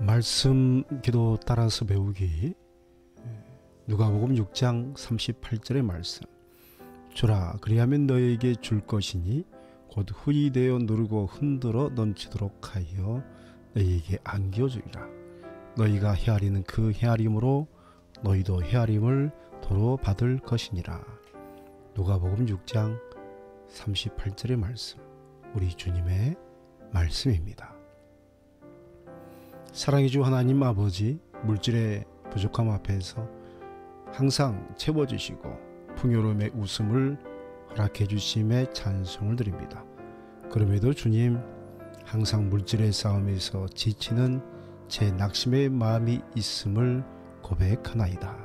말씀 기도 따라서 배우기. 누가복음 6장 38절의 말씀. 주라 그리하면 너에게 줄 것이니 곧 흙이 되어 누르고 흔들어 넘치도록 하여 너희에게 안겨주리라. 너희가 헤아리는 그 헤아림으로 너희도 헤아림을 도로 받을 것이니라. 누가복음 6장 38절의 말씀. 우리 주님의 말씀입니다. 사랑의 주 하나님 아버지, 물질의 부족함 앞에서 항상 채워주시고 풍요로움의 웃음을 허락해 주심에 찬송을 드립니다. 그럼에도 주님, 항상 물질의 싸움에서 지치는 제 낙심의 마음이 있음을 고백하나이다.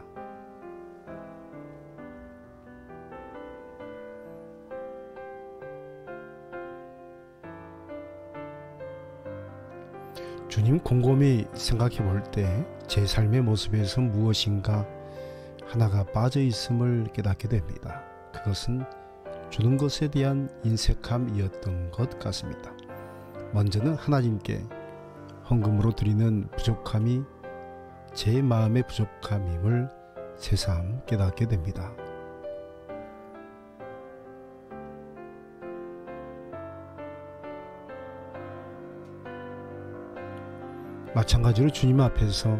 주님, 곰곰이 생각해 볼 때 제 삶의 모습에서 무엇인가 하나가 빠져 있음을 깨닫게 됩니다. 그것은 주는 것에 대한 인색함이었던 것 같습니다. 먼저는 하나님께 헌금으로 드리는 부족함이 제 마음의 부족함임을 새삼 깨닫게 됩니다. 마찬가지로 주님 앞에서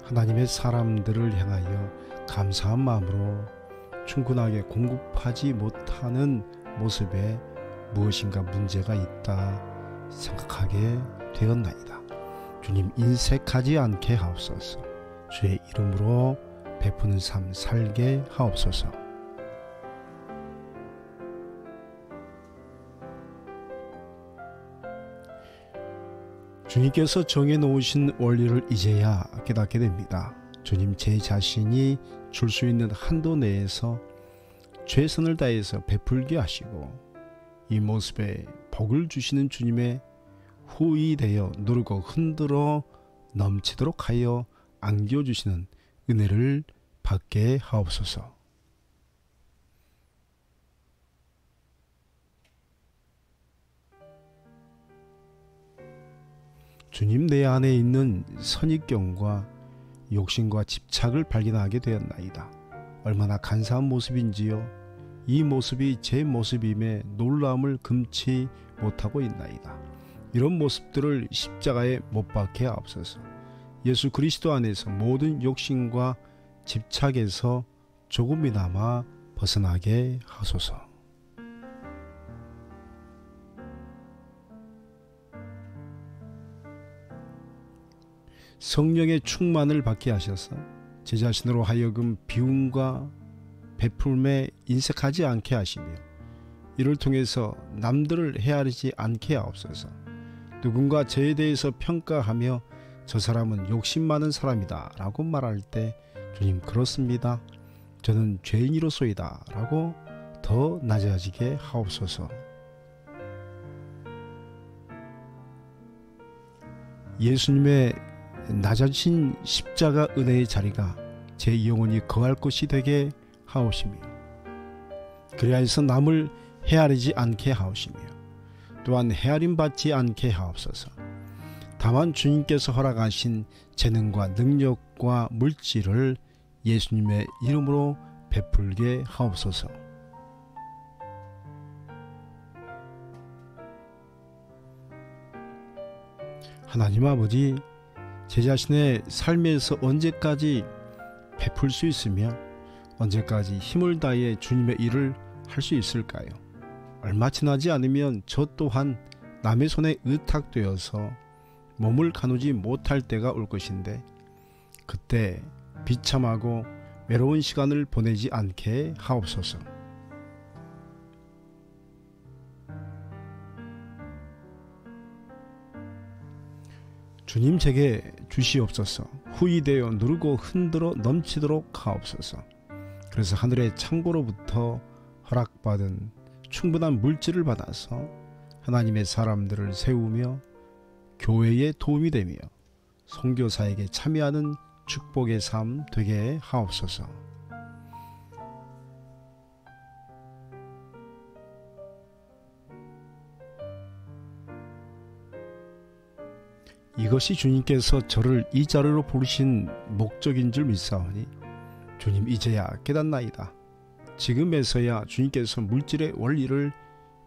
하나님의 사람들을 향하여 감사한 마음으로 충분하게 공급하지 못하는 모습에 무엇인가 문제가 있다 생각하게 되었나이다. 주님, 인색하지 않게 하옵소서. 주의 이름으로 베푸는 삶 살게 하옵소서. 주님께서 정해놓으신 원리를 이제야 깨닫게 됩니다. 주님, 제 자신이 줄 수 있는 한도 내에서 최선을 다해서 베풀게 하시고 이 모습에 복을 주시는 주님의 후이 되어 누르고 흔들어 넘치도록 하여 안겨주시는 은혜를 받게 하옵소서. 주님, 내 안에 있는 선입견과 욕심과 집착을 발견하게 되었나이다. 얼마나 간사한 모습인지요. 이 모습이 제 모습임에 놀라움을 금치 못하고 있나이다. 이런 모습들을 십자가에 못 박게 하옵소서. 예수 그리스도 안에서 모든 욕심과 집착에서 조금이나마 벗어나게 하소서. 성령의 충만을 받게 하셔서 제 자신으로 하여금 비움과 베풀매 인색하지 않게 하시며 이를 통해서 남들을 헤아리지 않게 하옵소서. 누군가 저에 대해서 평가하며 저 사람은 욕심 많은 사람이다 라고 말할 때 주님, 그렇습니다. 저는 죄인이로소이다 라고 더 낮아지게 하옵소서. 예수님의 낮아진 십자가 은혜의 자리가 제 영혼이 거할 곳이 되게 하옵시며 그리하여서 남을 헤아리지 않게 하옵시며 또한 헤아림 받지 않게 하옵소서. 다만 주님께서 허락하신 재능과 능력과 물질을 예수님의 이름으로 베풀게 하옵소서. 하나님 아버지, 제 자신의 삶에서 언제까지 베풀 수 있으며 언제까지 힘을 다해 주님의 일을 할 수 있을까요? 얼마 지나지 않으면 저 또한 남의 손에 의탁되어서 몸을 가누지 못할 때가 올 것인데 그때 비참하고 외로운 시간을 보내지 않게 하옵소서. 주님, 제게 주시옵소서. 후이 되어 누르고 흔들어 넘치도록 하옵소서. 그래서 하늘의 창고로부터 허락받은 충분한 물질을 받아서 하나님의 사람들을 세우며 교회에 도움이 되며 선교사에게 참여하는 축복의 삶 되게 하옵소서. 이것이 주님께서 저를 이 자리로 부르신 목적인 줄 믿사오니 주님 이제야 깨닫나이다. 지금에서야 주님께서 물질의 원리를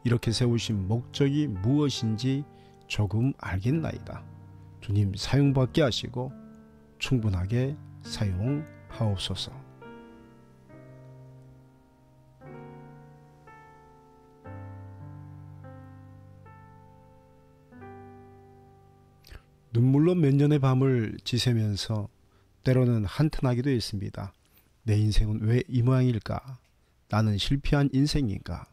이렇게 세우신 목적이 무엇인지 조금 알겠나이다. 주님 사용받게 하시고 충분하게 사용하옵소서. 눈물로 몇 년의 밤을 지새면서 때로는 한탄하기도 했습니다. 내 인생은 왜 이 모양일까? 나는 실패한 인생인가?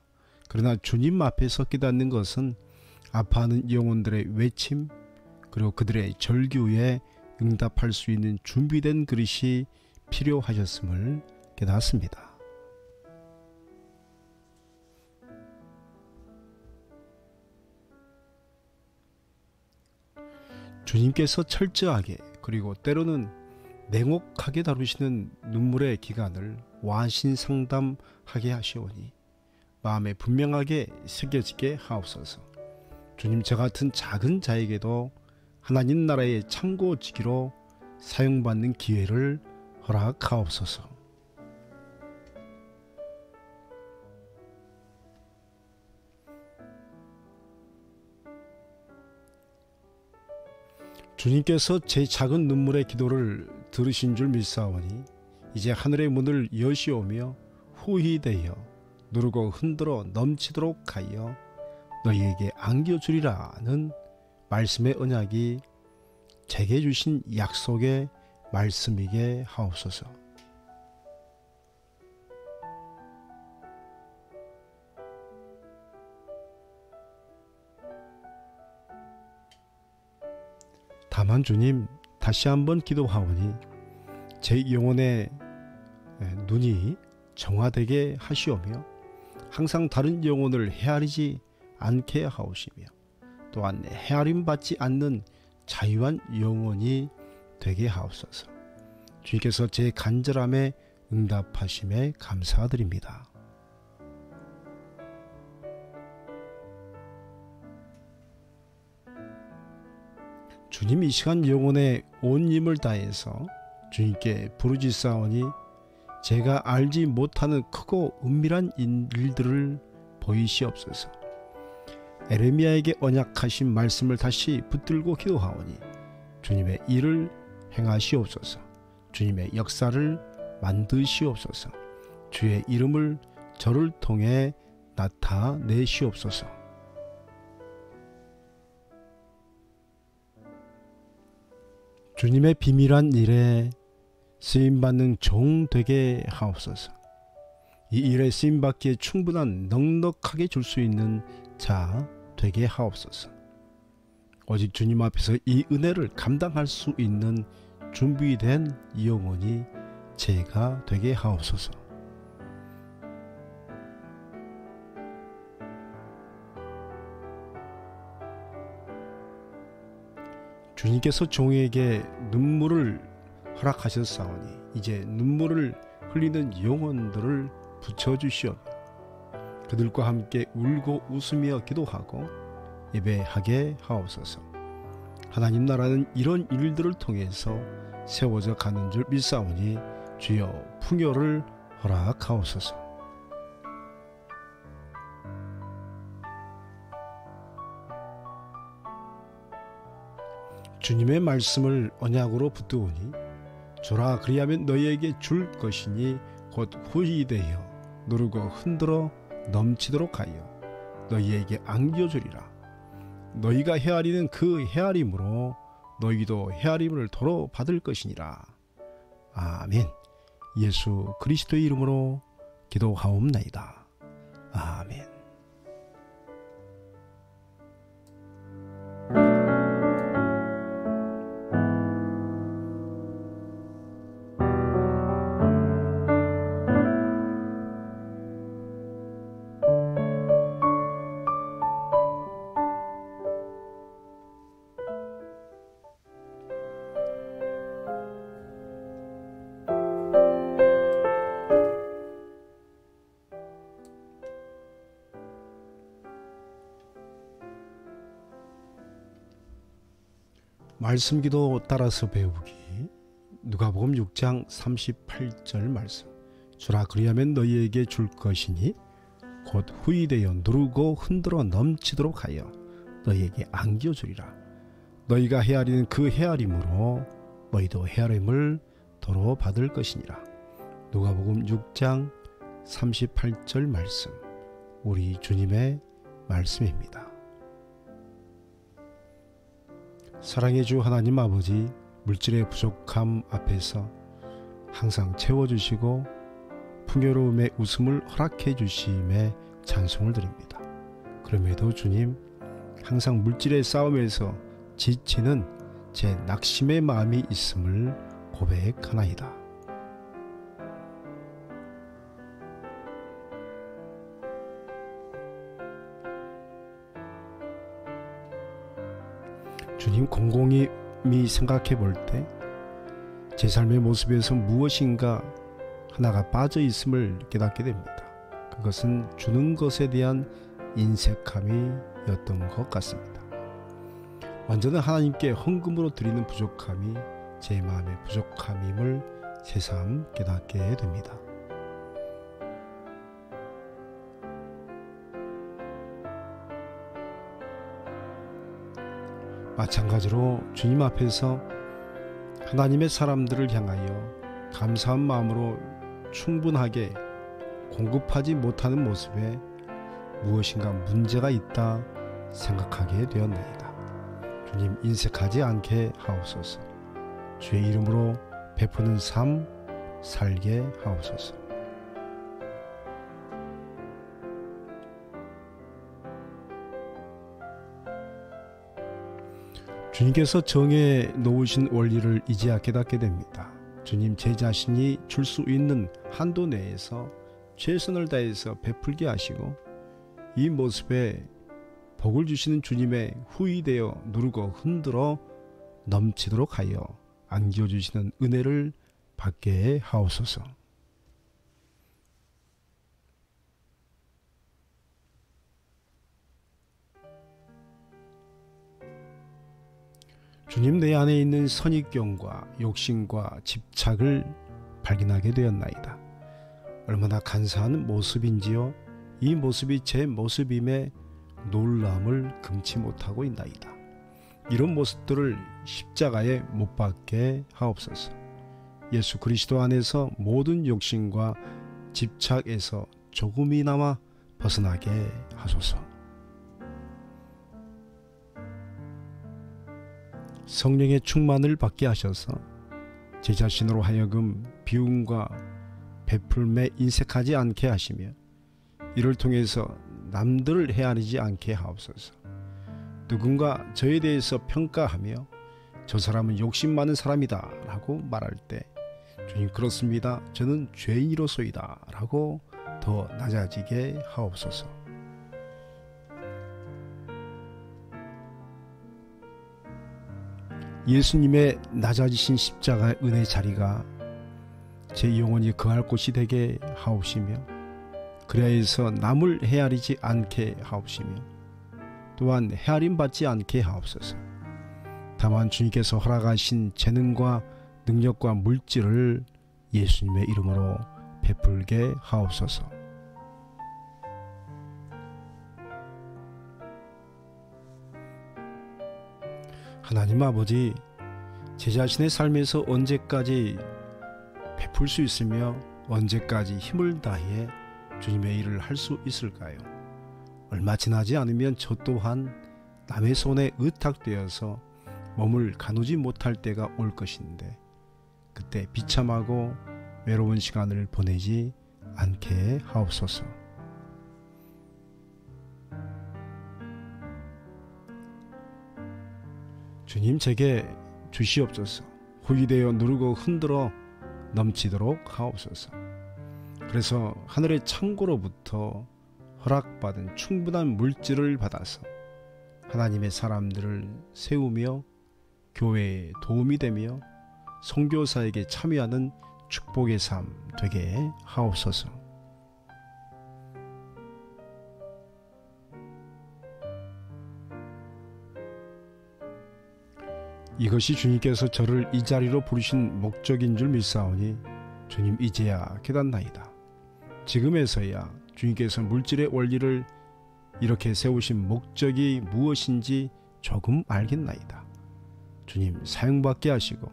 그러나 주님 앞에서 깨닫는 것은 아파하는 영혼들의 외침, 그리고 그들의 절규에 응답할 수 있는 준비된 그릇이 필요하셨음을 깨닫습니다. 주님께서 철저하게 그리고 때로는 냉혹하게 다루시는 눈물의 기간을 와신상담하게 하시오니 마음에 분명하게 새겨지게 하옵소서. 주님, 저 같은 작은 자에게도 하나님 나라의 참고지기로 사용받는 기회를 허락하옵소서. 주님께서 제 작은 눈물의 기도를 들으신 줄 믿사오니 이제 하늘의 문을 여시오며 후히되어 누르고 흔들어 넘치도록 하여 너희에게 안겨주리라는 말씀의 언약이 제게 주신 약속의 말씀이게 하옵소서. 다만 주님, 다시 한번 기도하오니 제 영혼의 눈이 정화되게 하시오며 항상 다른 영혼을 헤아리지 않게 하오시며 또한 헤아림 받지 않는 자유한 영혼이 되게 하옵소서. 주님께서 제 간절함에 응답하심에 감사드립니다. 주님, 이 시간 영혼의 온 힘을 다해서 주님께 부르짖사오니 제가 알지 못하는 크고 은밀한 일들을 보이시옵소서. 에레미야에게 언약하신 말씀을 다시 붙들고 기도하오니 주님의 일을 행하시옵소서. 주님의 역사를 만드시옵소서. 주의 이름을 저를 통해 나타내시옵소서. 주님의 비밀한 일에 쓰임받는 종 되게 하옵소서. 이 일에 쓰임받기에 충분한 넉넉하게 줄 수 있는 자 되게 하옵소서. 오직 주님 앞에서 이 은혜를 감당할 수 있는 준비된 영혼이 제가 되게 하옵소서. 주님께서 종에게 눈물을 허락하셨사오니 이제 눈물을 흘리는 영혼들을 붙여주시오며 그들과 함께 울고 웃으며 기도하고 예배하게 하옵소서. 하나님 나라는 이런 일들을 통해서 세워져 가는 줄 믿사오니 주여 풍요를 허락하옵소서. 주님의 말씀을 언약으로 붙들오니 주라 그리하면 너희에게 줄 것이니 곧 후히되어 누르고 흔들어 넘치도록 하여 너희에게 안겨주리라. 너희가 헤아리는 그 헤아림으로 너희도 헤아림을 도로 받을 것이니라. 아멘. 예수 그리스도의 이름으로 기도하옵나이다. 아멘. 말씀기도 따라서 배우기. 누가복음 6장 38절 말씀. 주라 그리하면 너희에게 줄 것이니 곧 후이되어 누르고 흔들어 넘치도록 하여 너희에게 안겨주리라. 너희가 헤아리는 그 헤아림으로 너희도 헤아림을 도로 받을 것이니라. 누가복음 6장 38절 말씀. 우리 주님의 말씀입니다. 사랑의 주 하나님 아버지, 물질의 부족함 앞에서 항상 채워주시고 풍요로움의 웃음을 허락해 주심에 찬송을 드립니다. 그럼에도 주님, 항상 물질의 싸움에서 지치는 제 낙심의 마음이 있음을 고백하나이다. 주님, 곰곰이 생각해 볼 때 제 삶의 모습에서 무엇인가 하나가 빠져 있음을 깨닫게 됩니다. 그것은 주는 것에 대한 인색함이었던 것 같습니다. 완전한 하나님께 헌금으로 드리는 부족함이 제 마음의 부족함임을 새삼 깨닫게 됩니다. 마찬가지로 주님 앞에서 하나님의 사람들을 향하여 감사한 마음으로 충분하게 공급하지 못하는 모습에 무엇인가 문제가 있다 생각하게 되었나이다. 주님, 인색하지 않게 하옵소서. 주의 이름으로 베푸는 삶 살게 하옵소서. 주님께서 정해 놓으신 원리를 이제야 깨닫게 됩니다. 주님, 제 자신이 줄 수 있는 한도 내에서 최선을 다해서 베풀게 하시고 이 모습에 복을 주시는 주님의 후이되어 누르고 흔들어 넘치도록 하여 안겨주시는 은혜를 받게 하옵소서. 주님, 내 안에 있는 선입견과 욕심과 집착을 발견하게 되었나이다. 얼마나 간사한 모습인지요. 이 모습이 제 모습임에 놀람을 금치 못하고 있나이다. 이런 모습들을 십자가에 못 박게 하옵소서. 예수 그리스도 안에서 모든 욕심과 집착에서 조금이나마 벗어나게 하소서. 성령의 충만을 받게 하셔서 제 자신으로 하여금 비움과 베풀매 인색하지 않게 하시며 이를 통해서 남들을 헤아리지 않게 하옵소서. 누군가 저에 대해서 평가하며 저 사람은 욕심 많은 사람이다 라고 말할 때 주님, 그렇습니다. 저는 죄인이로소이다 라고 더 낮아지게 하옵소서. 예수님의 낮아지신 십자가의 은혜 자리가 제 영혼이 거할 곳이 되게 하옵시며 그래야 해서 남을 헤아리지 않게 하옵시며 또한 헤아림 받지 않게 하옵소서. 다만 주님께서 허락하신 재능과 능력과 물질을 예수님의 이름으로 베풀게 하옵소서. 하나님 아버지, 제 자신의 삶에서 언제까지 베풀 수 있으며 언제까지 힘을 다해 주님의 일을 할 수 있을까요? 얼마 지나지 않으면 저 또한 남의 손에 의탁되어서 몸을 가누지 못할 때가 올 것인데 그때 비참하고 외로운 시간을 보내지 않게 하옵소서. 주님, 제게 주시옵소서. 후이되어 누르고 흔들어 넘치도록 하옵소서. 그래서 하늘의 창고로부터 허락받은 충분한 물질을 받아서 하나님의 사람들을 세우며 교회에 도움이 되며 선교사에게 참여하는 축복의 삶 되게 하옵소서. 이것이 주님께서 저를 이 자리로 부르신 목적인 줄 믿사오니 주님 이제야 깨닫나이다. 지금에서야 주님께서 물질의 원리를 이렇게 세우신 목적이 무엇인지 조금 알겠나이다. 주님 사용받게 하시고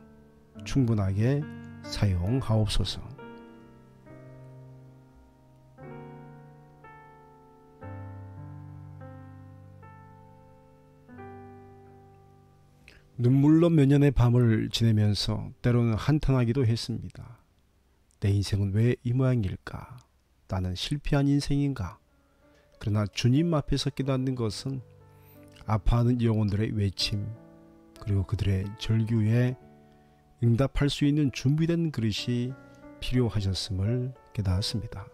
충분하게 사용하옵소서. 눈물로 몇 년의 밤을 지내면서 때로는 한탄하기도 했습니다. 내 인생은 왜 이 모양일까? 나는 실패한 인생인가? 그러나 주님 앞에서 깨닫는 것은 아파하는 영혼들의 외침, 그리고 그들의 절규에 응답할 수 있는 준비된 그릇이 필요하셨음을 깨닫습니다.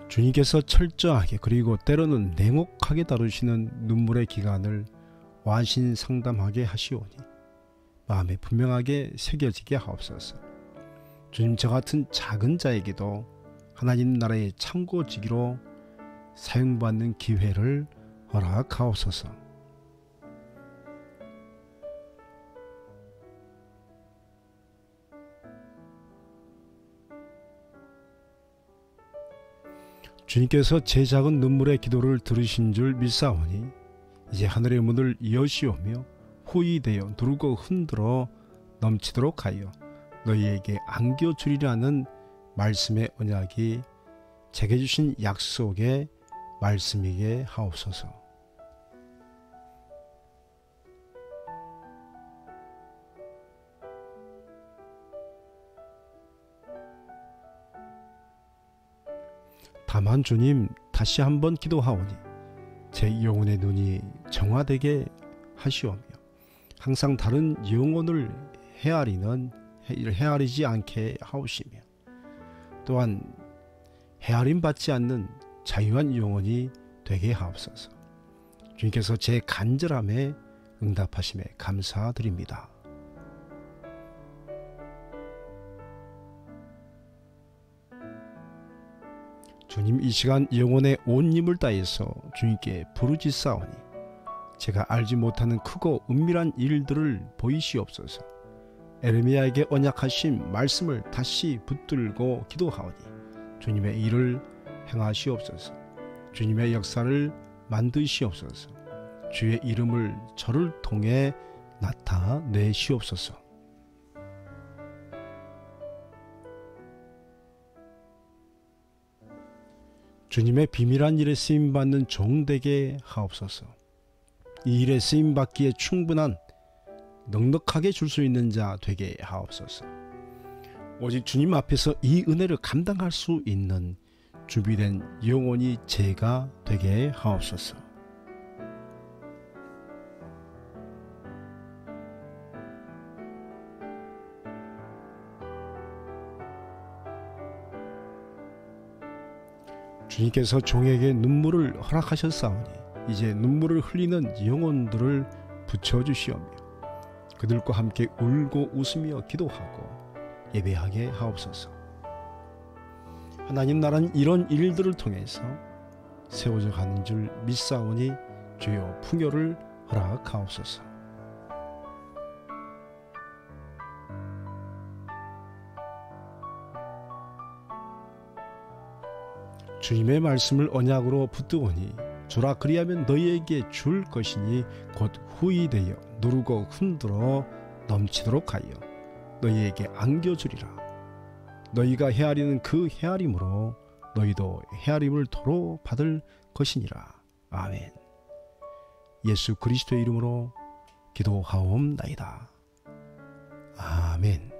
주님께서 철저하게 그리고 때로는 냉혹하게 다루시는 눈물의 기간을 완신상담하게 하시오니 마음에 분명하게 새겨지게 하옵소서. 주님, 저 같은 작은 자에게도 하나님 나라의 참고지기로 사용받는 기회를 허락하옵소서. 주님께서 제 작은 눈물의 기도를 들으신 줄 믿사오니 이제 하늘의 문을 여시오며 후이되어 누르고 흔들어 넘치도록 하여 너희에게 안겨주리라는 말씀의 언약이 제게 주신 약속의 말씀이게 하옵소서. 다만 주님, 다시 한번 기도하오니 제 영혼의 눈이 정화되게 하시오며 항상 다른 영혼을 헤아리지 않게 하옵시며 또한 헤아림 받지 않는 자유한 영혼이 되게 하옵소서. 주님께서 제 간절함에 응답하심에 감사드립니다. 주님, 이 시간 영혼의 온 힘을 다해서 주님께 부르짖사오니 제가 알지 못하는 크고 은밀한 일들을 보이시옵소서. 에레미야에게 언약하신 말씀을 다시 붙들고 기도하오니 주님의 일을 행하시옵소서. 주님의 역사를 만드시옵소서. 주의 이름을 저를 통해 나타내시옵소서. 주님의 비밀한 일에 쓰임받는 종 되게 하옵소서. 이 일에 쓰임받기에 충분한 넉넉하게 줄 수 있는 자 되게 하옵소서. 오직 주님 앞에서 이 은혜를 감당할 수 있는 준비된 영혼이 제가 되게 하옵소서. 주님께서 종에게 눈물을 허락하셨사오니 이제 눈물을 흘리는 영혼들을 붙여주시오며 그들과 함께 울고 웃으며 기도하고 예배하게 하옵소서. 하나님 나라는 이런 일들을 통해서 세워져 가는 줄 믿사오니 주여 풍요를 허락하옵소서. 주님의 말씀을 언약으로 붙드오니 주라 그리하면 너희에게 줄 것이니 곧 후이되어 누르고 흔들어 넘치도록 하여 너희에게 안겨주리라. 너희가 헤아리는 그 헤아림으로 너희도 헤아림을 도로 받을 것이니라. 아멘. 예수 그리스도의 이름으로 기도하옵나이다. 아멘.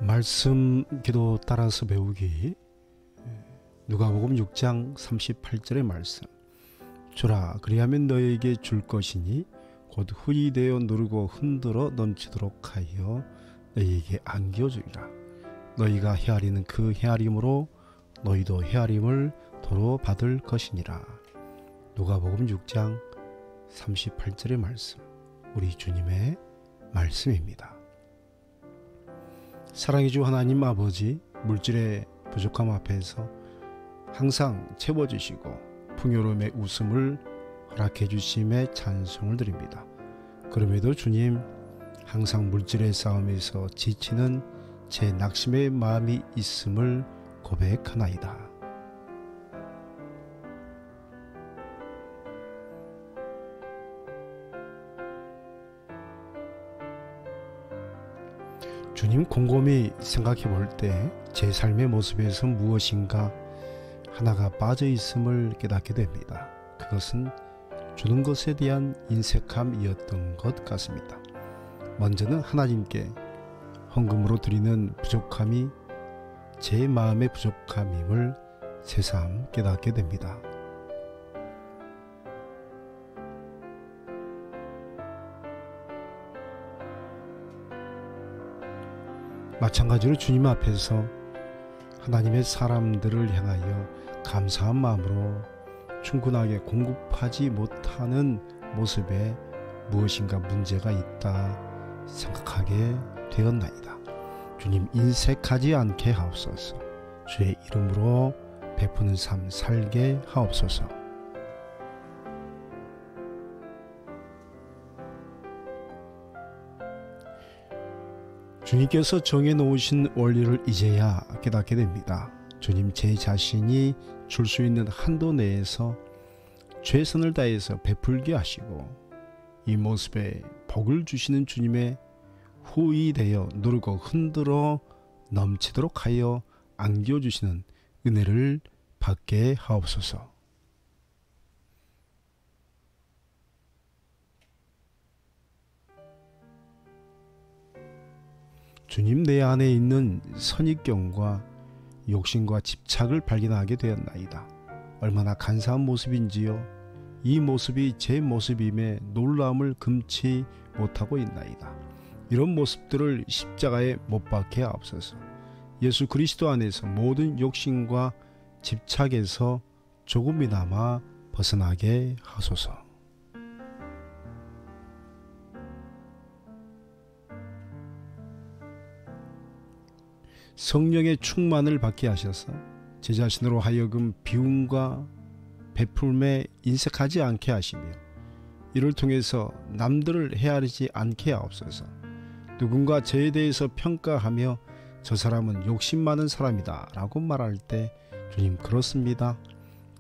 말씀 기도 따라서 배우기. 누가복음 6장 38절의 말씀. 주라 그리하면 너에게 줄 것이니 곧 후히 되어 누르고 흔들어 넘치도록 하여 너희에게 안겨주리라. 너희가 헤아리는 그 헤아림으로 너희도 헤아림을 도로 받을 것이니라. 누가복음 6장 38절의 말씀. 우리 주님의 말씀입니다. 사랑의 주 하나님 아버지, 물질의 부족함 앞에서 항상 채워주시고 풍요로움의 웃음을 허락해 주심에 찬송을 드립니다. 그럼에도 주님, 항상 물질의 싸움에서 지치는 제 낙심의 마음이 있음을 고백하나이다. 주님, 곰곰이 생각해 볼 때 제 삶의 모습에서 무엇인가 하나가 빠져 있음을 깨닫게 됩니다. 그것은 주는 것에 대한 인색함이었던 것 같습니다. 먼저는 하나님께 헌금으로 드리는 부족함이 제 마음의 부족함임을 새삼 깨닫게 됩니다. 마찬가지로 주님 앞에서 하나님의 사람들을 향하여 감사한 마음으로 충분하게 공급하지 못하는 모습에 무엇인가 문제가 있다 생각하게 되었나이다. 주님, 인색하지 않게 하옵소서. 주의 이름으로 베푸는 삶 살게 하옵소서. 주님께서 정해놓으신 원리를 이제야 깨닫게 됩니다. 주님, 제 자신이 줄 수 있는 한도 내에서 최선을 다해서 베풀게 하시고 이 모습에 복을 주시는 주님의 후히 되어 누르고 흔들어 넘치도록 하여 안겨주시는 은혜를 받게 하옵소서. 주님, 내 안에 있는 선입견과 욕심과 집착을 발견하게 되었나이다. 얼마나 간사한 모습인지요. 이 모습이 제 모습임에 놀라움을 금치 못하고 있나이다. 이런 모습들을 십자가에 못 박게 하옵소서. 예수 그리스도 안에서 모든 욕심과 집착에서 조금이나마 벗어나게 하소서. 성령의 충만을 받게 하셔서 제 자신으로 하여금 비움과 베풀매 인색하지 않게 하시며 이를 통해서 남들을 헤아리지 않게 하옵소서. 누군가 저에 대해서 평가하며 저 사람은 욕심 많은 사람이다 라고 말할 때 주님, 그렇습니다.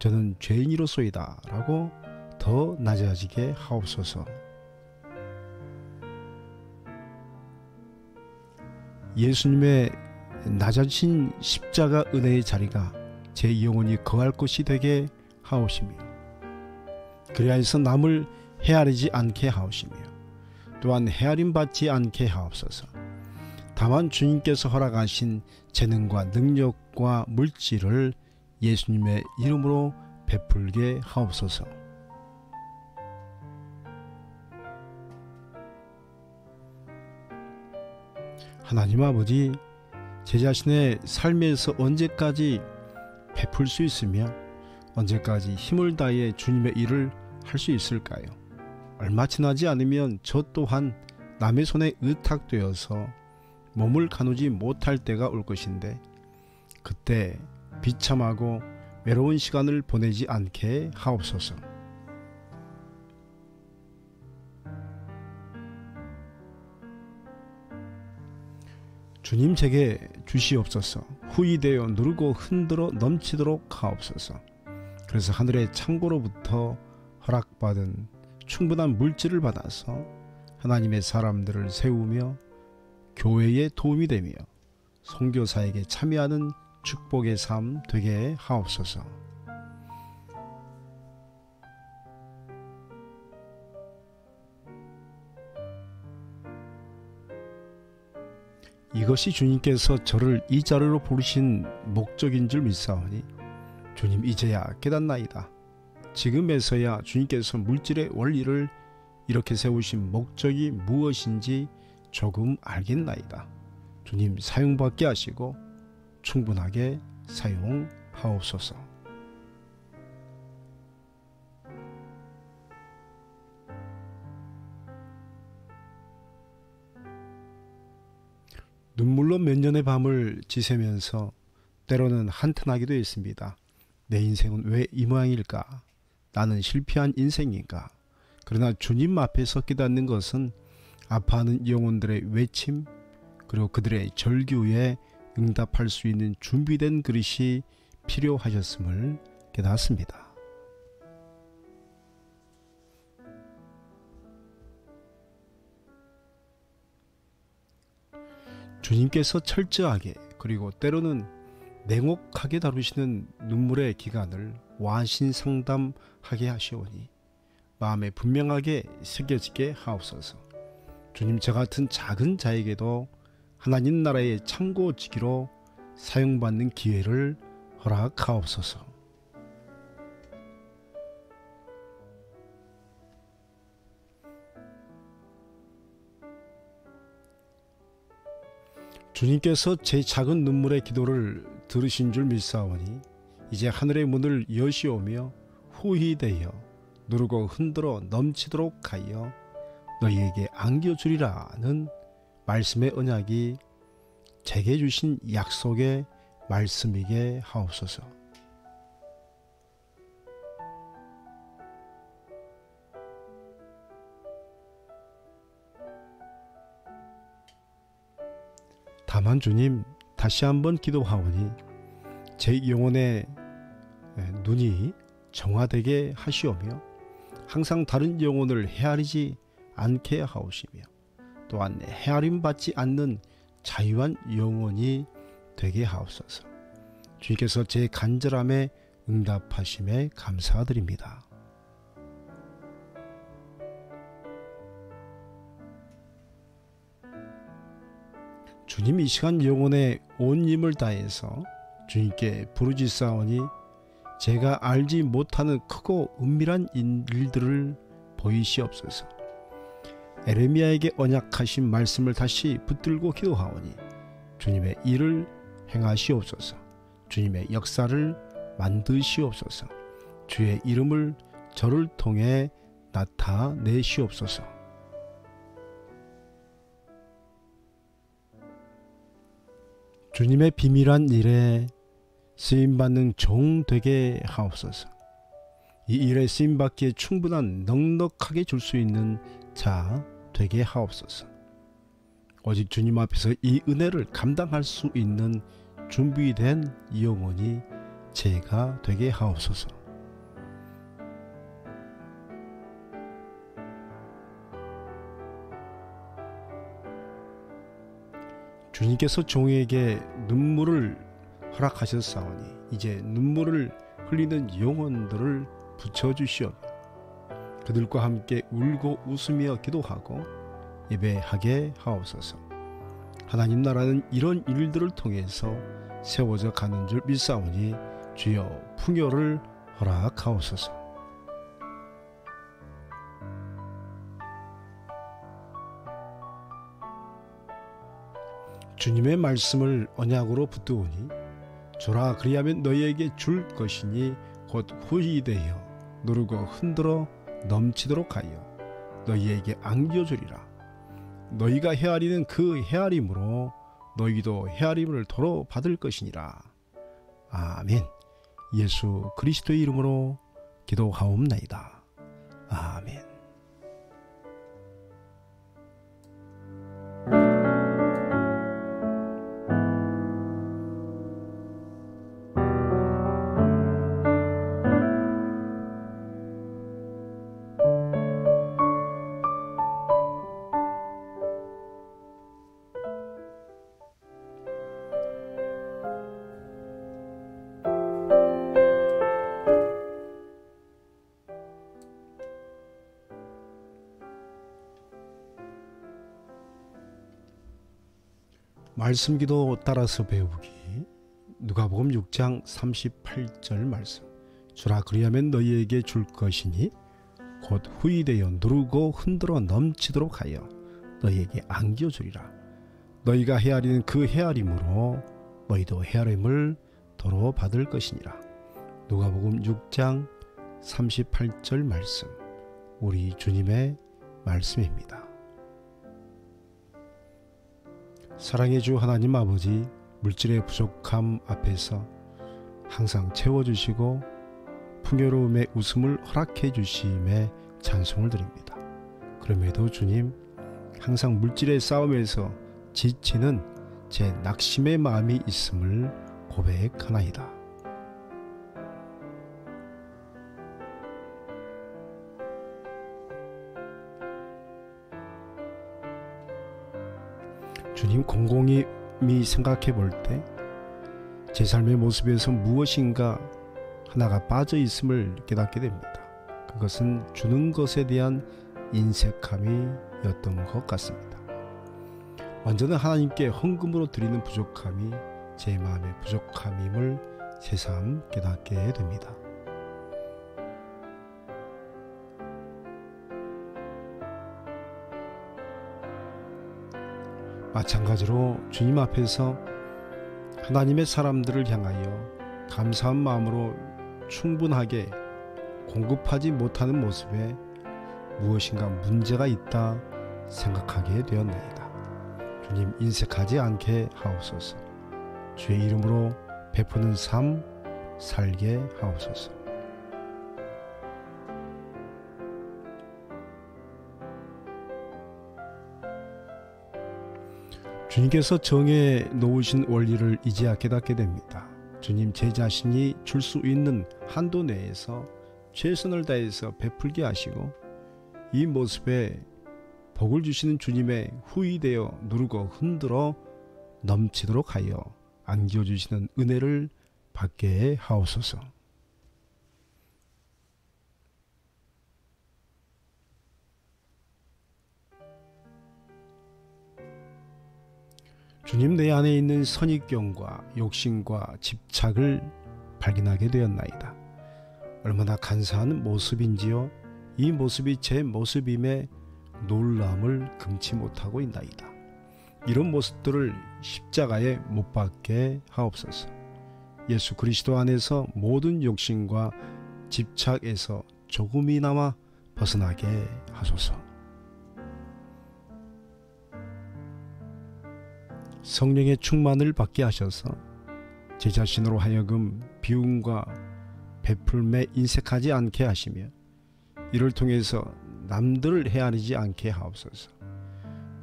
저는 죄인이로소이다 라고 더 낮아지게 하옵소서. 예수님의 낮아진 십자가 은혜의 자리가 제 영혼이 거할 곳이 되게 하옵시며 그리하여서 남을 헤아리지 않게 하옵시며 또한 헤아림 받지 않게 하옵소서. 다만 주님께서 허락하신 재능과 능력과 물질을 예수님의 이름으로 베풀게 하옵소서. 하나님 아버지, 제 자신의 삶에서 언제까지 베풀 수 있으며 언제까지 힘을 다해 주님의 일을 할 수 있을까요? 얼마 지나지 않으면 저 또한 남의 손에 의탁되어서 몸을 가누지 못할 때가 올 것인데 그때 비참하고 외로운 시간을 보내지 않게 하옵소서. 주님, 제게 주시옵소서. 후히 되어 누르고 흔들어 넘치도록 하옵소서. 그래서 하늘의 창고로부터 허락받은 충분한 물질을 받아서 하나님의 사람들을 세우며 교회에 도움이 되며 선교사에게 참여하는 축복의 삶 되게 하옵소서. 이것이 주님께서 저를 이 자리로 부르신 목적인 줄 믿사오니 주님 이제야 깨닫나이다. 지금에서야 주님께서 물질의 원리를 이렇게 세우신 목적이 무엇인지 조금 알겠나이다. 주님 사용받게 하시고 충분하게 사용하옵소서. 눈물로 몇 년의 밤을 지새면서 때로는 한탄하기도 했습니다. 내 인생은 왜 이 모양일까? 나는 실패한 인생인가? 그러나 주님 앞에서 깨닫는 것은 아파하는 영혼들의 외침, 그리고 그들의 절규에 응답할 수 있는 준비된 그릇이 필요하셨음을 깨닫습니다. 주님께서 철저하게 그리고 때로는 냉혹하게 다루시는 눈물의 기간을 완신상담하게 하시오니 마음에 분명하게 새겨지게 하옵소서. 주님, 저 같은 작은 자에게도 하나님 나라의 창고지기로 사용받는 기회를 허락하옵소서. 주님께서 제 작은 눈물의 기도를 들으신 줄 믿사오니 이제 하늘의 문을 여시오며 후히되어 누르고 흔들어 넘치도록 하여 너희에게 안겨주리라는 말씀의 언약이 제게 주신 약속의 말씀이게 하옵소서. 다만 주님, 다시 한번 기도하오니 제 영혼의 눈이 정화되게 하시오며 항상 다른 영혼을 헤아리지 않게 하오시며 또한 헤아림 받지 않는 자유한 영혼이 되게 하옵소서. 주님께서 제 간절함에 응답하심에 감사드립니다. 주님, 이 시간 영혼의 온 힘을 다해서 주님께 부르짖사오니 제가 알지 못하는 크고 은밀한 일들을 보이시옵소서. 에레미야에게 언약하신 말씀을 다시 붙들고 기도하오니 주님의 일을 행하시옵소서. 주님의 역사를 만드시옵소서. 주의 이름을 저를 통해 나타내시옵소서. 주님의 비밀한 일에 쓰임받는 종 되게 하옵소서. 이 일에 쓰임받기에 충분한 넉넉하게 줄 수 있는 자 되게 하옵소서. 오직 주님 앞에서 이 은혜를 감당할 수 있는 준비된 영혼이 제가 되게 하옵소서. 주님께서 종에게 눈물을 허락하셨사오니 이제 눈물을 흘리는 영혼들을 붙여주시오. 그들과 함께 울고 웃으며 기도하고 예배하게 하옵소서. 하나님 나라는 이런 일들을 통해서 세워져 가는 줄 믿사오니 주여 풍요를 허락하옵소서. 주님의 말씀을 언약으로 붙드오니 주라 그리하면 너희에게 줄 것이니 곧 후히되어 누르고 흔들어 넘치도록 하여 너희에게 안겨주리라. 너희가 헤아리는 그 헤아림으로 너희도 헤아림을 도로 받을 것이니라. 아멘. 예수 그리스도의 이름으로 기도하옵나이다. 아멘. 말씀기도 따라서 배우기. 누가복음 6장 38절 말씀. 주라 그리하면 너희에게 줄 것이니 곧 후이되어 누르고 흔들어 넘치도록 하여 너희에게 안겨주리라. 너희가 헤아리는 그 헤아림으로 너희도 헤아림을 도로 받을 것이니라. 누가복음 6장 38절 말씀. 우리 주님의 말씀입니다. 사랑의 주 하나님 아버지, 물질의 부족함 앞에서 항상 채워주시고 풍요로움의 웃음을 허락해 주심에 찬송을 드립니다. 그럼에도 주님, 항상 물질의 싸움에서 지치는 제 낙심의 마음이 있음을 고백하나이다. 주님, 곰곰이 생각해 볼 때 제 삶의 모습에서 무엇인가 하나가 빠져 있음을 깨닫게 됩니다. 그것은 주는 것에 대한 인색함이었던 것 같습니다. 완전히 하나님께 헌금으로 드리는 부족함이 제 마음의 부족함임을 새삼 깨닫게 됩니다. 마찬가지로 주님 앞에서 하나님의 사람들을 향하여 감사한 마음으로 충분하게 공급하지 못하는 모습에 무엇인가 문제가 있다 생각하게 되었나이다. 주님, 인색하지 않게 하옵소서. 주의 이름으로 베푸는 삶 살게 하옵소서. 주님께서 정해 놓으신 원리를 이제야 깨닫게 됩니다. 주님, 제 자신이 줄 수 있는 한도 내에서 최선을 다해서 베풀게 하시고 이 모습에 복을 주시는 주님의 후이되어 누르고 흔들어 넘치도록 하여 안겨주시는 은혜를 받게 하옵소서. 주님, 내 안에 있는 선입견과 욕심과 집착을 발견하게 되었나이다. 얼마나 간사한 모습인지요. 이 모습이 제 모습임에 놀라움을 금치 못하고 있나이다. 이런 모습들을 십자가에 못 박게 하옵소서. 예수 그리스도 안에서 모든 욕심과 집착에서 조금이나마 벗어나게 하소서. 성령의 충만을 받게 하셔서 제 자신으로 하여금 비움과 베풀매 인색하지 않게 하시며 이를 통해서 남들을 헤아리지 않게 하옵소서.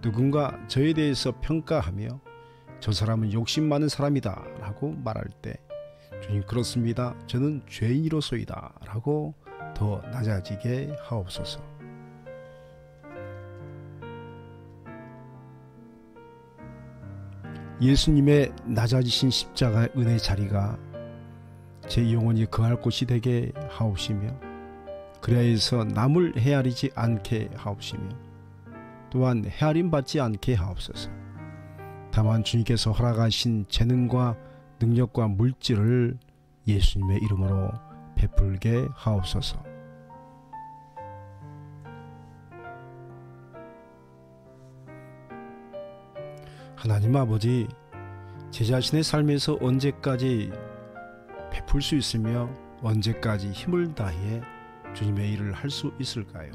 누군가 저에 대해서 평가하며 저 사람은 욕심 많은 사람이다 라고 말할 때 주님, 그렇습니다. 저는 죄인이로소이다 라고 더 낮아지게 하옵소서. 예수님의 낮아지신 십자가의 은혜 자리가 제 영혼이 거할 곳이 되게 하옵시며 그래야 해서 남을 헤아리지 않게 하옵시며 또한 헤아림 받지 않게 하옵소서. 다만 주님께서 허락하신 재능과 능력과 물질을 예수님의 이름으로 베풀게 하옵소서. 하나님 아버지, 제 자신의 삶에서 언제까지 베풀 수 있으며 언제까지 힘을 다해 주님의 일을 할 수 있을까요?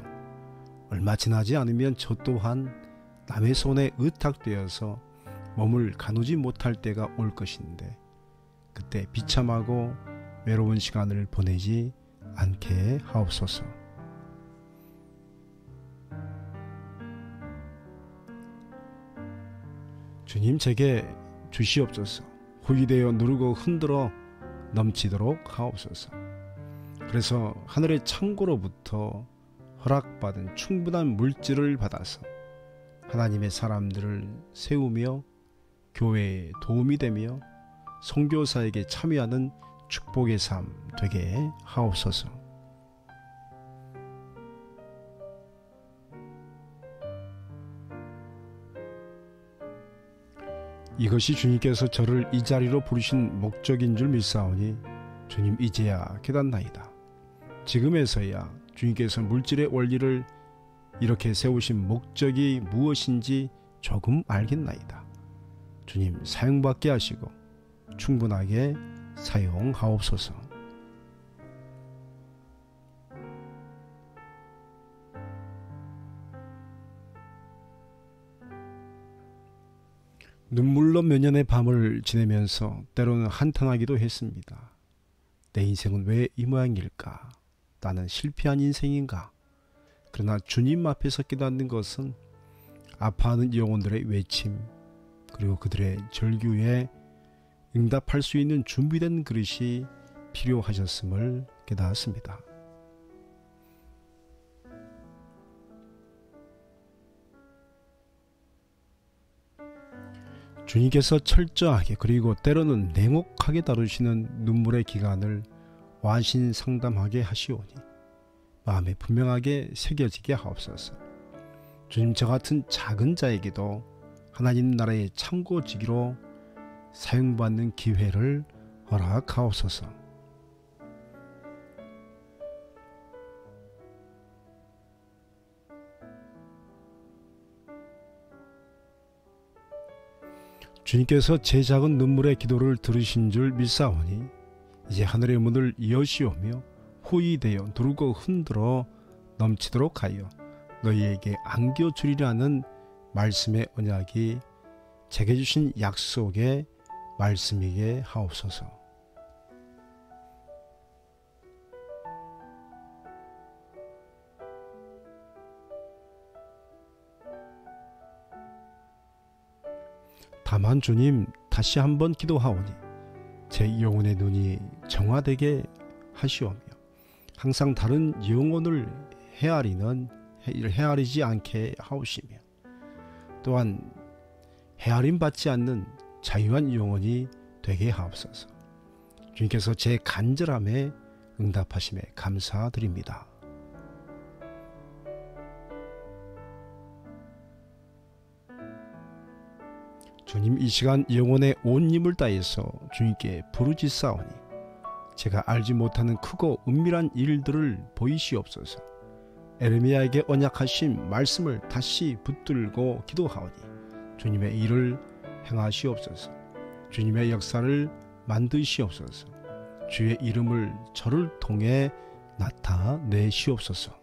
얼마 지나지 않으면 저 또한 남의 손에 의탁되어서 몸을 가누지 못할 때가 올 것인데 그때 비참하고 외로운 시간을 보내지 않게 하옵소서. 주님, 제게 주시옵소서. 후이되어 누르고 흔들어 넘치도록 하옵소서. 그래서 하늘의 창고로부터 허락받은 충분한 물질을 받아서 하나님의 사람들을 세우며 교회에 도움이 되며 선교사에게 참여하는 축복의 삶 되게 하옵소서. 이것이 주님께서 저를 이 자리로 부르신 목적인 줄 믿사오니 주님 이제야 깨닫나이다. 지금에서야 주님께서 물질의 원리를 이렇게 세우신 목적이 무엇인지 조금 알겠나이다. 주님 사용받게 하시고 충분하게 사용하옵소서. 눈물로 몇 년의 밤을 지내면서 때로는 한탄하기도 했습니다. 내 인생은 왜 이 모양일까? 나는 실패한 인생인가? 그러나 주님 앞에서 깨닫는 것은 아파하는 영혼들의 외침, 그리고 그들의 절규에 응답할 수 있는 준비된 그릇이 필요하셨음을 깨닫습니다. 주님께서 철저하게 그리고 때로는 냉혹하게 다루시는 눈물의 기간을 완신상담하게 하시오니 마음에 분명하게 새겨지게 하옵소서. 주님 저 같은 작은 자에게도 하나님 나라의 참고지기로 사용받는 기회를 허락하옵소서. 주님께서 제 작은 눈물의 기도를 들으신 줄 믿사오니 이제 하늘의 문을 여시오며 후이되어 누르고 흔들어 넘치도록 하여 너희에게 안겨주리라는 말씀의 언약이 제게 주신 약속의 말씀이게 하옵소서. 다만 주님 다시 한번 기도하오니 제 영혼의 눈이 정화되게 하시오며 항상 다른 영혼을 헤아리지 않게 하옵시며 또한 헤아림 받지 않는 자유한 영혼이 되게 하옵소서. 주님께서 제 간절함에 응답하심에 감사드립니다. 주님 이 시간 영혼의 온 힘을 다해서 주님께 부르짖사오니 제가 알지 못하는 크고 은밀한 일들을 보이시옵소서. 에레미야에게 언약하신 말씀을 다시 붙들고 기도하오니 주님의 일을 행하시옵소서. 주님의 역사를 만드시옵소서. 주의 이름을 저를 통해 나타내시옵소서.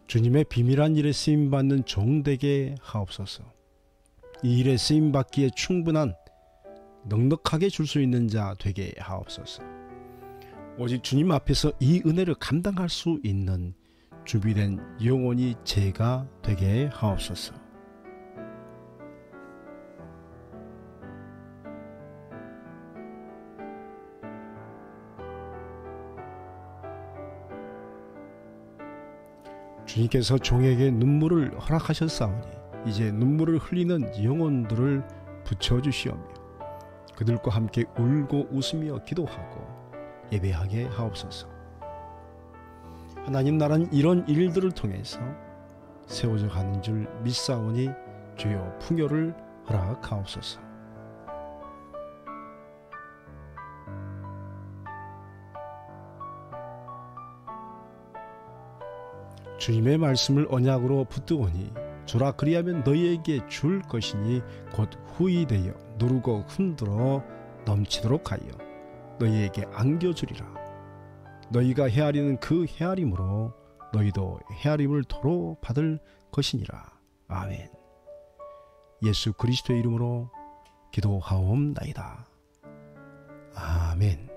주님의 비밀한 일에 쓰임받는 종 되게 하옵소서. 이 일에 쓰임받기에 충분한 넉넉하게 줄 수 있는 자 되게 하옵소서. 오직 주님 앞에서 이 은혜를 감당할 수 있는 준비된 영혼이 제가 되게 하옵소서. 주님께서 종에게 눈물을 허락하셨사오니 이제 눈물을 흘리는 영혼들을 붙여주시오며 그들과 함께 울고 웃으며 기도하고 예배하게 하옵소서. 하나님 나라는 이런 일들을 통해서 세워져 가는 줄 믿사오니 주여 풍요를 허락하옵소서. 주님의 말씀을 언약으로 붙드오니 주라 그리하면 너희에게 줄 것이니 곧 후이되어 누르고 흔들어 넘치도록 하여 너희에게 안겨주리라. 너희가 헤아리는 그 헤아림으로 너희도 헤아림을 도로 받을 것이니라. 아멘. 예수 그리스도의 이름으로 기도하옵나이다. 아멘.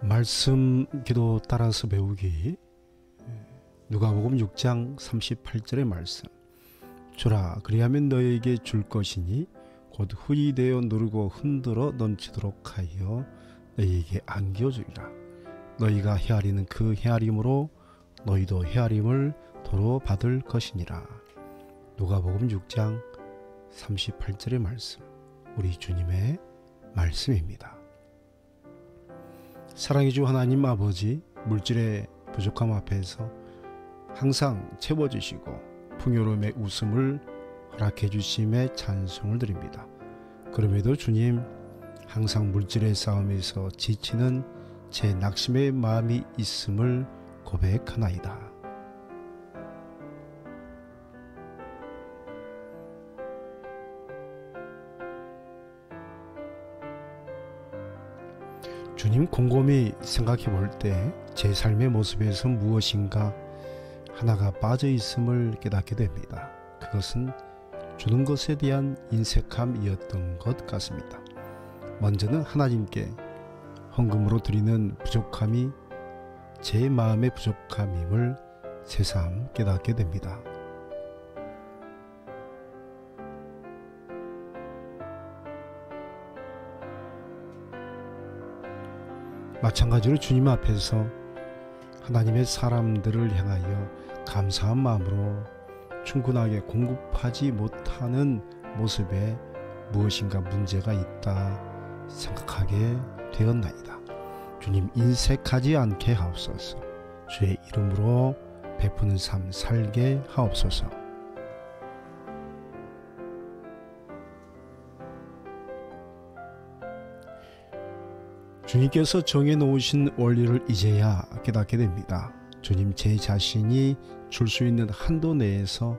말씀 기도 따라서 배우기. 누가복음 6장 38절의 말씀. 주라 그리하면 너에게 줄 것이니 곧 후히 되어 누르고 흔들어 넘치도록 하여 너희에게 안겨주리라. 너희가 헤아리는 그 헤아림으로 너희도 헤아림을 도로 받을 것이니라. 누가복음 6장 38절의 말씀. 우리 주님의 말씀입니다. 사랑의 주 하나님 아버지, 물질의 부족함 앞에서 항상 채워주시고 풍요로움의 웃음을 허락해 주심에 찬송을 드립니다. 그럼에도 주님, 항상 물질의 싸움에서 지치는 제 낙심의 마음이 있음을 고백하나이다. 주님, 곰곰이 생각해 볼 때 제 삶의 모습에서 무엇인가 하나가 빠져 있음을 깨닫게 됩니다. 그것은 주는 것에 대한 인색함이었던 것 같습니다. 먼저는 하나님께 헌금으로 드리는 부족함이 제 마음의 부족함임을 새삼 깨닫게 됩니다. 마찬가지로 주님 앞에서 하나님의 사람들을 향하여 감사한 마음으로 충분하게 공급하지 못하는 모습에 무엇인가 문제가 있다 생각하게 되었나이다. 주님, 인색하지 않게 하옵소서. 주의 이름으로 베푸는 삶 살게 하옵소서. 주님께서 정해놓으신 원리를 이제야 깨닫게 됩니다. 주님, 제 자신이 줄 수 있는 한도 내에서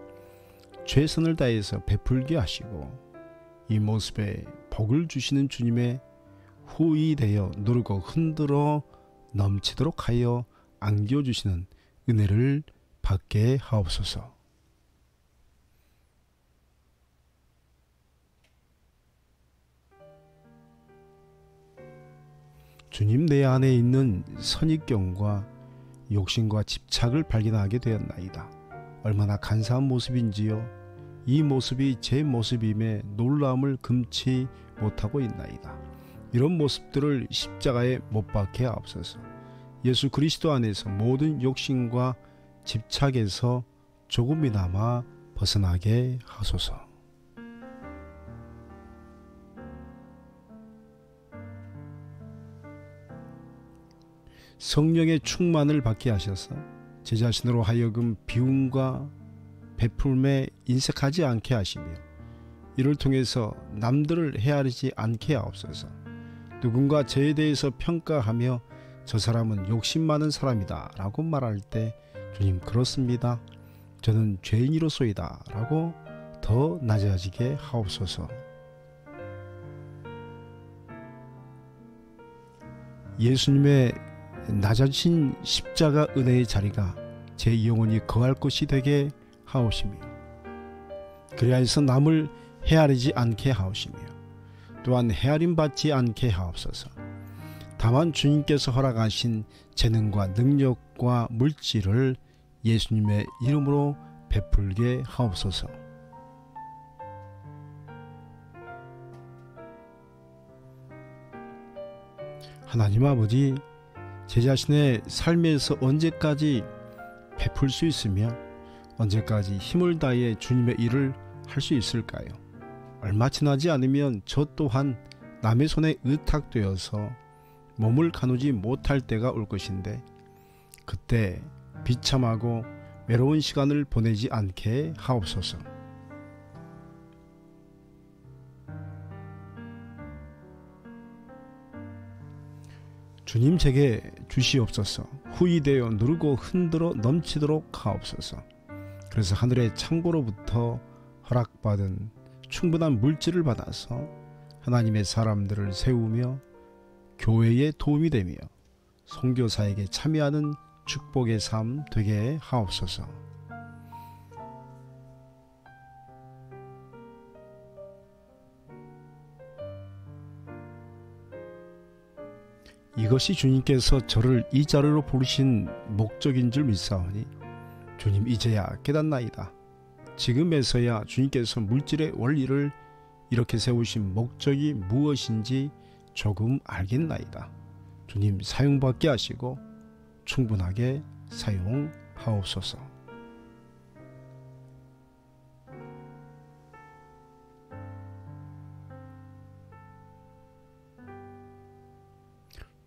최선을 다해서 베풀게 하시고 이 모습에 복을 주시는 주님의 후히 되어 누르고 흔들어 넘치도록 하여 안겨주시는 은혜를 받게 하옵소서. 주님, 내 안에 있는 선입견과 욕심과 집착을 발견하게 되었나이다. 얼마나 간사한 모습인지요. 이 모습이 제 모습임에 놀라움을 금치 못하고 있나이다. 이런 모습들을 십자가에 못 박게 하옵소서. 예수 그리스도 안에서 모든 욕심과 집착에서 조금이나마 벗어나게 하소서. 성령의 충만을 받게 하셔서 제 자신으로 하여금 비움과 베풀매 인색하지 않게 하시며 이를 통해서 남들을 헤아리지 않게 하옵소서. 누군가 저에 대해서 평가하며 저 사람은 욕심 많은 사람이다 라고 말할 때 주님, 그렇습니다. 저는 죄인이로소이다 라고 더 낮아지게 하옵소서. 예수님의 낮아진 십자가 은혜의 자리가 제 영혼이 거할 곳이 되게 하옵시며 그리하여서 남을 헤아리지 않게 하옵시며 또한 헤아림 받지 않게 하옵소서. 다만 주님께서 허락하신 재능과 능력과 물질을 예수님의 이름으로 베풀게 하옵소서. 하나님 아버지, 제 자신의 삶에서 언제까지 베풀 수 있으며 언제까지 힘을 다해 주님의 일을 할 수 있을까요? 얼마 지나지 않으면 저 또한 남의 손에 의탁되어서 몸을 가누지 못할 때가 올 것인데 그때 비참하고 외로운 시간을 보내지 않게 하옵소서. 주님, 제게 주시옵소서. 후히 되어 누르고 흔들어 넘치도록 하옵소서. 그래서 하늘의 창고로부터 허락받은 충분한 물질을 받아서 하나님의 사람들을 세우며 교회에 도움이 되며 선교사에게 참여하는 축복의 삶 되게 하옵소서. 이것이 주님께서 저를 이 자리로 부르신 목적인 줄 믿사오니 주님 이제야 깨닫나이다. 지금에서야 주님께서 물질의 원리를 이렇게 세우신 목적이 무엇인지 조금 알겠나이다. 주님 사용받게 하시고 충분하게 사용하옵소서.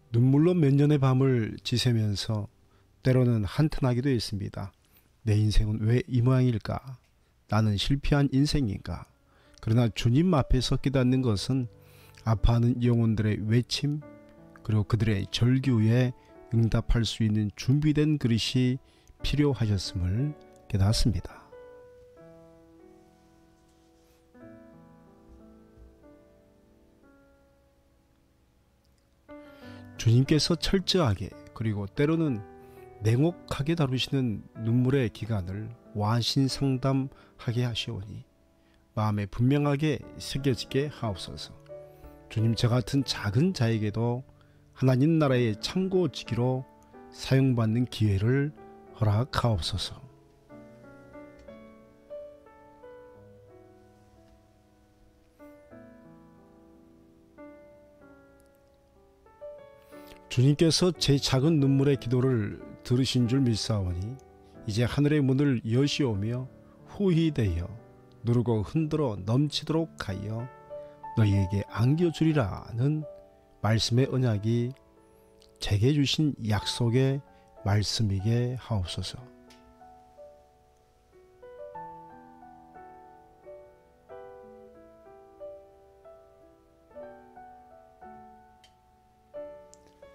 눈물로 몇 년의 밤을 지새면서 때로는 한탄하기도 했습니다. 내 인생은 왜 이 모양일까? 나는 실패한 인생인가? 그러나 주님 앞에서 깨닫는 것은 아파하는 영혼들의 외침, 그리고 그들의 절규에 응답할 수 있는 준비된 그릇이 필요하셨음을 깨닫습니다. 주님께서 철저하게 그리고 때로는 냉혹하게 다루시는 눈물의 기간을 완신상담하게 하시오니 마음에 분명하게 새겨지게 하옵소서. 주님, 저 같은 작은 자에게도 하나님 나라의 참고지기로 사용받는 기회를 허락하옵소서. 주님께서 제 작은 눈물의 기도를 들으신 줄 믿사오니 이제 하늘의 문을 여시오며 후히되어 누르고 흔들어 넘치도록 하여 너희에게 안겨주리라는 말씀의 언약이 제게 주신 약속의 말씀이게 하옵소서.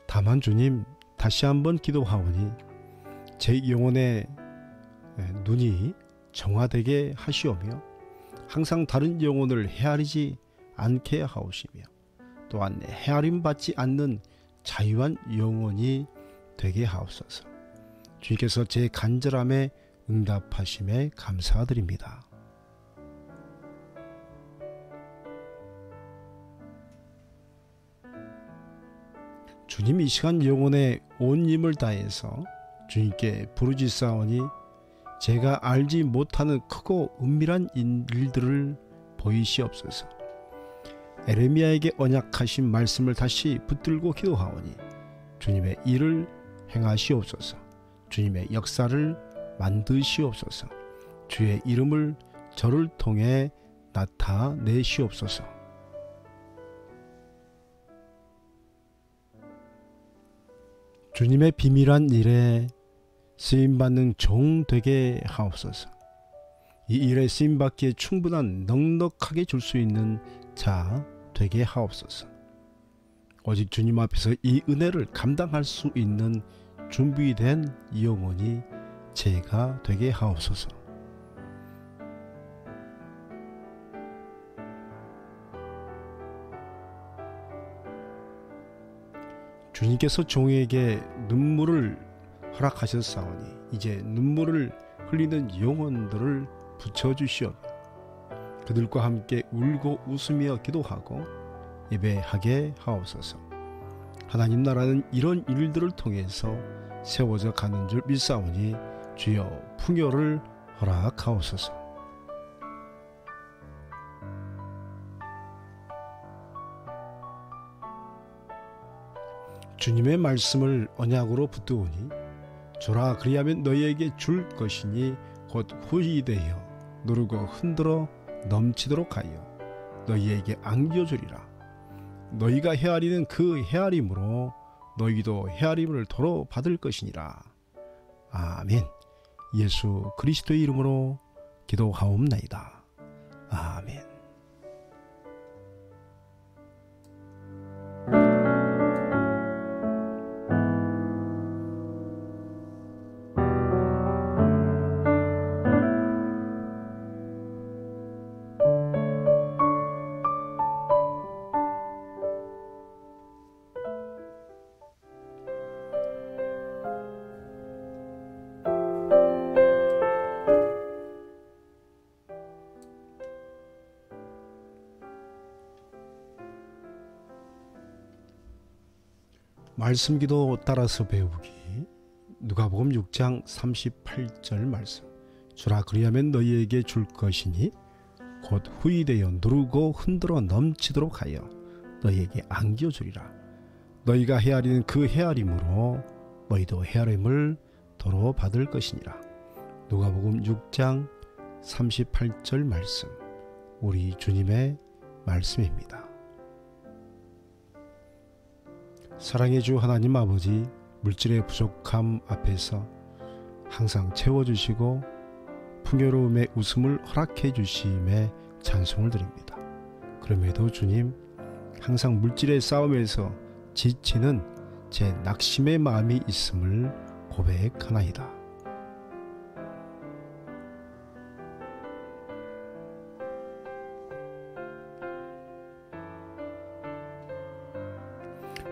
다만 주님, 다시 한번 기도하오니 제 영혼의 눈이 정화되게 하시오며 항상 다른 영혼을 헤아리지 않게 하오시며 또한 헤아림 받지 않는 자유한 영혼이 되게 하옵소서. 주님께서 제 간절함에 응답하심에 감사드립니다. 주님, 이 시간 영혼의 온 힘을 다해서 주님께 부르짖사오니 제가 알지 못하는 크고 은밀한 일들을 보이시옵소서. 에레미야에게 언약하신 말씀을 다시 붙들고 기도하오니 주님의 일을 행하시옵소서. 주님의 역사를 만드시옵소서. 주의 이름을 저를 통해 나타내시옵소서. 주님의 비밀한 일에 쓰임받는 종 되게 하옵소서. 이 일에 쓰임받기에 충분한 넉넉하게 줄 수 있는 자 되게 하옵소서. 오직 주님 앞에서 이 은혜를 감당할 수 있는 준비된 영혼이 제가 되게 하옵소서. 주님께서 종에게 눈물을 허락하셨사오니 이제 눈물을 흘리는 영혼들을 붙여주시오며 그들과 함께 울고 웃으며 기도하고 예배하게 하옵소서. 하나님 나라는 이런 일들을 통해서 세워져 가는 줄 믿사오니 주여 풍요를 허락하옵소서. 주님의 말씀을 언약으로 붙드오니 주라 그리하면 너희에게 줄 것이니 곧 후히되어 누르고 흔들어 넘치도록 하여 너희에게 안겨주리라. 너희가 헤아리는 그 헤아림으로 너희도 헤아림을 도로 받을 것이니라. 아멘. 예수 그리스도의 이름으로 기도하옵나이다. 아멘. 말씀 기도 따라서 배우기. 누가복음 6장 38절 말씀. 주라 그리하면 너희에게 줄 것이니 곧 후이되어 누르고 흔들어 넘치도록 하여 너희에게 안겨주리라. 너희가 헤아리는 그 헤아림으로 너희도 헤아림을 도로 받을 것이니라. 누가복음 6장 38절 말씀. 우리 주님의 말씀입니다. 사랑의 주 하나님 아버지, 물질의 부족함 앞에서 항상 채워주시고 풍요로움의 웃음을 허락해 주심에 찬송을 드립니다. 그럼에도 주님, 항상 물질의 싸움에서 지치는 제 낙심의 마음이 있음을 고백하나이다.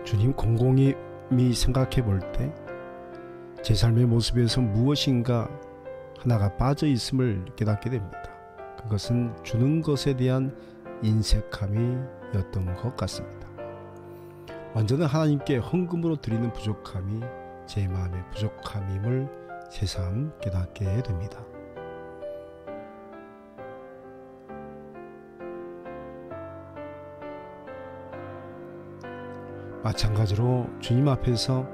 주님, 곰곰이 생각해 볼 때 제 삶의 모습에서 무엇인가 하나가 빠져 있음을 깨닫게 됩니다. 그것은 주는 것에 대한 인색함이었던 것 같습니다. 완전한 하나님께 헌금으로 드리는 부족함이 제 마음의 부족함임을 새삼 깨닫게 됩니다. 마찬가지로 주님 앞에서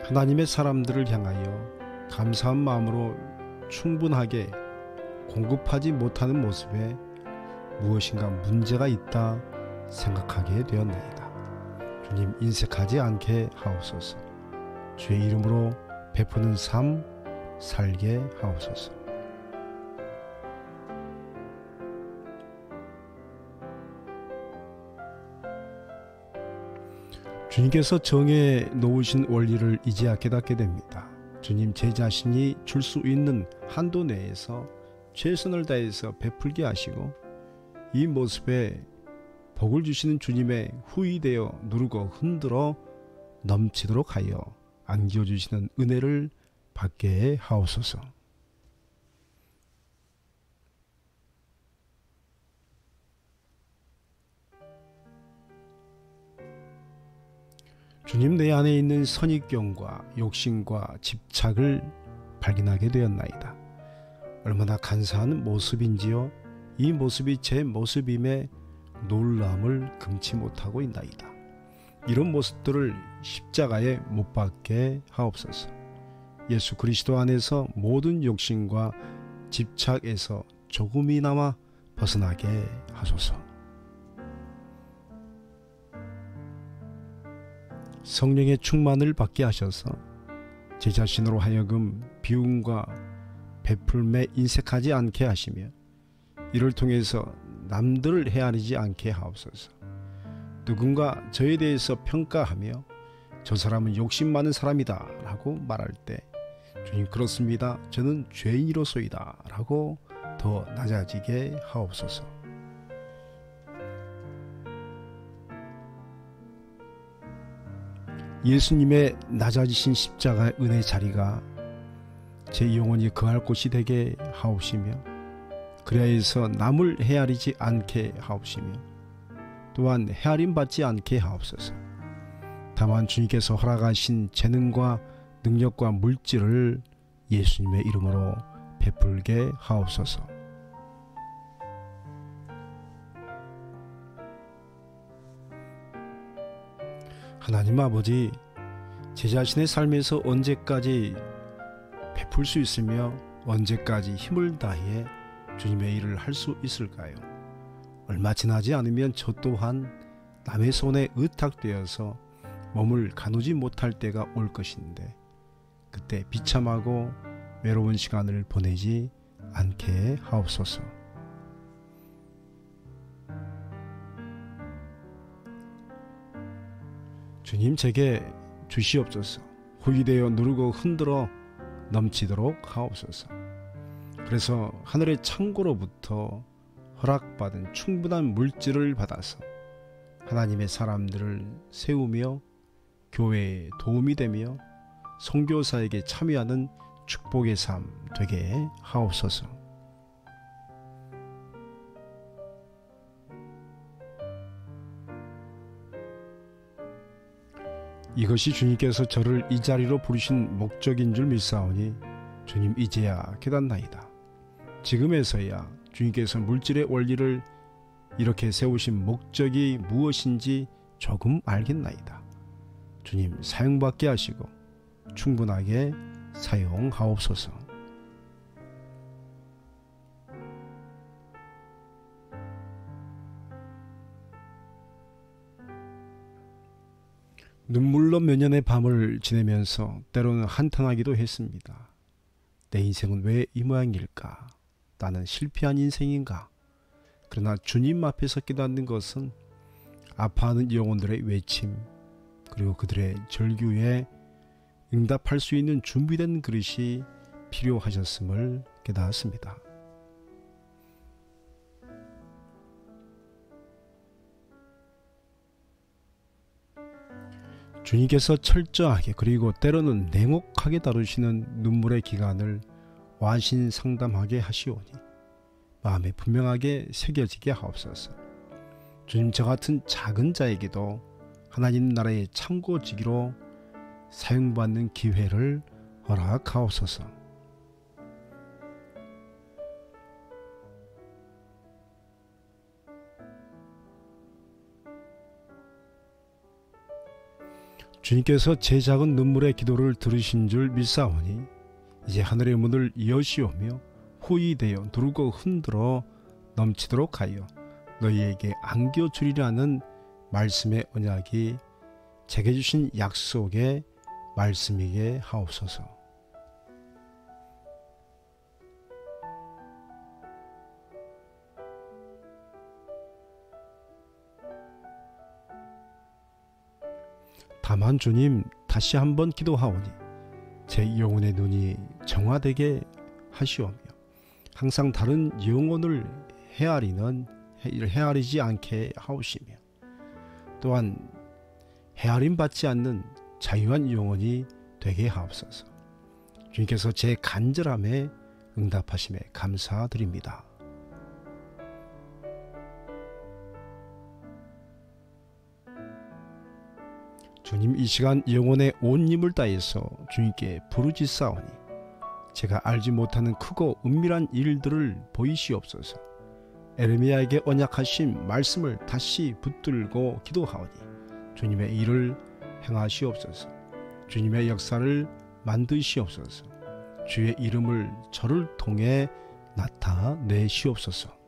하나님의 사람들을 향하여 감사한 마음으로 충분하게 공급하지 못하는 모습에 무엇인가 문제가 있다 생각하게 되었나이다. 주님, 인색하지 않게 하옵소서. 주의 이름으로 베푸는 삶 살게 하옵소서. 주님께서 정해 놓으신 원리를 이제야 깨닫게 됩니다. 주님, 제 자신이 줄 수 있는 한도 내에서 최선을 다해서 베풀게 하시고 이 모습에 복을 주시는 주님의 후이되어 누르고 흔들어 넘치도록 하여 안겨주시는 은혜를 받게 하옵소서. 주님, 내 안에 있는 선입견과 욕심과 집착을 발견하게 되었나이다. 얼마나 간사한 모습인지요. 이 모습이 제 모습임에 놀라움을 금치 못하고 있나이다. 이런 모습들을 십자가에 못 박게 하옵소서. 예수 그리스도 안에서 모든 욕심과 집착에서 조금이나마 벗어나게 하소서. 성령의 충만을 받게 하셔서 제 자신으로 하여금 비움과 베풀매 인색하지 않게 하시며 이를 통해서 남들을 헤아리지 않게 하옵소서. 누군가 저에 대해서 평가하며 저 사람은 욕심 많은 사람이다 라고 말할 때 주님, 그렇습니다. 저는 죄인이로소이다 라고 더 낮아지게 하옵소서. 예수님의 낮아지신 십자가의 은혜 자리가 제 영혼이 거할 곳이 되게 하옵시며 그리하여서 남을 헤아리지 않게 하옵시며 또한 헤아림 받지 않게 하옵소서. 다만 주님께서 허락하신 재능과 능력과 물질을 예수님의 이름으로 베풀게 하옵소서. 하나님 아버지, 제 자신의 삶에서 언제까지 베풀 수 있으며 언제까지 힘을 다해 주님의 일을 할 수 있을까요? 얼마 지나지 않으면 저 또한 남의 손에 의탁되어서 몸을 가누지 못할 때가 올 것인데 그때 비참하고 외로운 시간을 보내지 않게 하옵소서. 주님, 제게 주시옵소서. 후이되어 누르고 흔들어 넘치도록 하옵소서. 그래서 하늘의 창고로부터 허락받은 충분한 물질을 받아서 하나님의 사람들을 세우며 교회에 도움이 되며 선교사에게 참여하는 축복의 삶 되게 하옵소서. 이것이 주님께서 저를 이 자리로 부르신 목적인 줄 믿사오니 주님 이제야 깨닫나이다. 지금에서야 주님께서 물질의 원리를 이렇게 세우신 목적이 무엇인지 조금 알겠나이다. 주님 사용받게 하시고 충분하게 사용하옵소서. 눈물로 몇 년의 밤을 지내면서 때로는 한탄하기도 했습니다. 내 인생은 왜 이 모양일까? 나는 실패한 인생인가? 그러나 주님 앞에서 깨닫는 것은 아파하는 영혼들의 외침, 그리고 그들의 절규에 응답할 수 있는 준비된 그릇이 필요하셨음을 깨닫습니다. 주님께서 철저하게 그리고 때로는 냉혹하게 다루시는 눈물의 기간을 완신상담하게 하시오니 마음에 분명하게 새겨지게 하옵소서. 주님, 저 같은 작은 자에게도 하나님 나라의 참고지기로 사용받는 기회를 허락하옵소서. 주님께서 제 작은 눈물의 기도를 들으신 줄 믿사오니 이제 하늘의 문을 여시오며 호위되어 누르고 흔들어 넘치도록 하여 너희에게 안겨주리라는 말씀의 언약이 제게 주신 약속의 말씀이게 하옵소서. 다만 주님, 다시 한번 기도하오니 제 영혼의 눈이 정화되게 하시오며 항상 다른 영혼을 헤아리지 않게 하오시며 또한 헤아림 받지 않는 자유한 영혼이 되게 하옵소서. 주님께서 제 간절함에 응답하심에 감사드립니다. 주님, 이 시간 영혼의 온 힘을 다해서 주님께 부르짖사오니 제가 알지 못하는 크고 은밀한 일들을 보이시옵소서. 에레미야에게 언약하신 말씀을 다시 붙들고 기도하오니 주님의 일을 행하시옵소서. 주님의 역사를 만드시옵소서. 주의 이름을 저를 통해 나타내시옵소서.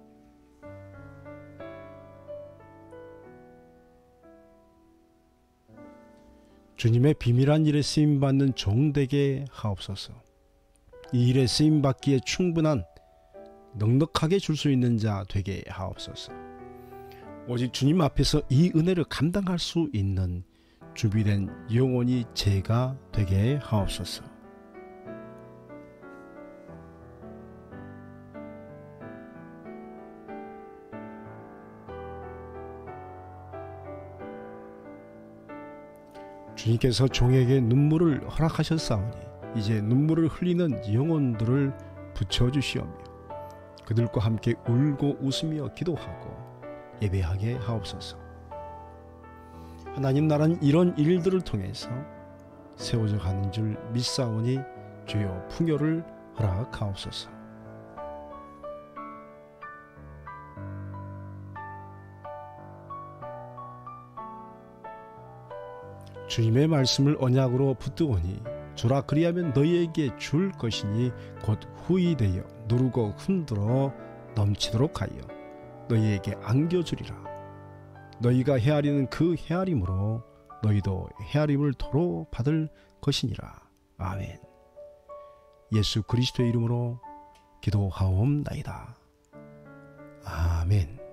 주님의 비밀한 일에 쓰임받는 종 되게 하옵소서. 이 일에 쓰임받기에 충분한 넉넉하게 줄 수 있는 자 되게 하옵소서. 오직 주님 앞에서 이 은혜를 감당할 수 있는 준비된 영혼이 제가 되게 하옵소서. 주님께서 종에게 눈물을 허락하셨사오니 이제 눈물을 흘리는 영혼들을 붙여주시오며 그들과 함께 울고 웃으며 기도하고 예배하게 하옵소서. 하나님 나라는 이런 일들을 통해서 세워져 가는 줄 믿사오니 주여 풍요를 허락하옵소서. 주님의 말씀을 언약으로 붙드오니 주라 그리하면 너희에게 줄 것이니 곧 후이되어 누르고 흔들어 넘치도록 하여 너희에게 안겨주리라. 너희가 헤아리는 그 헤아림으로 너희도 헤아림을 도로 받을 것이니라. 아멘. 예수 그리스도의 이름으로 기도하옵나이다. 아멘.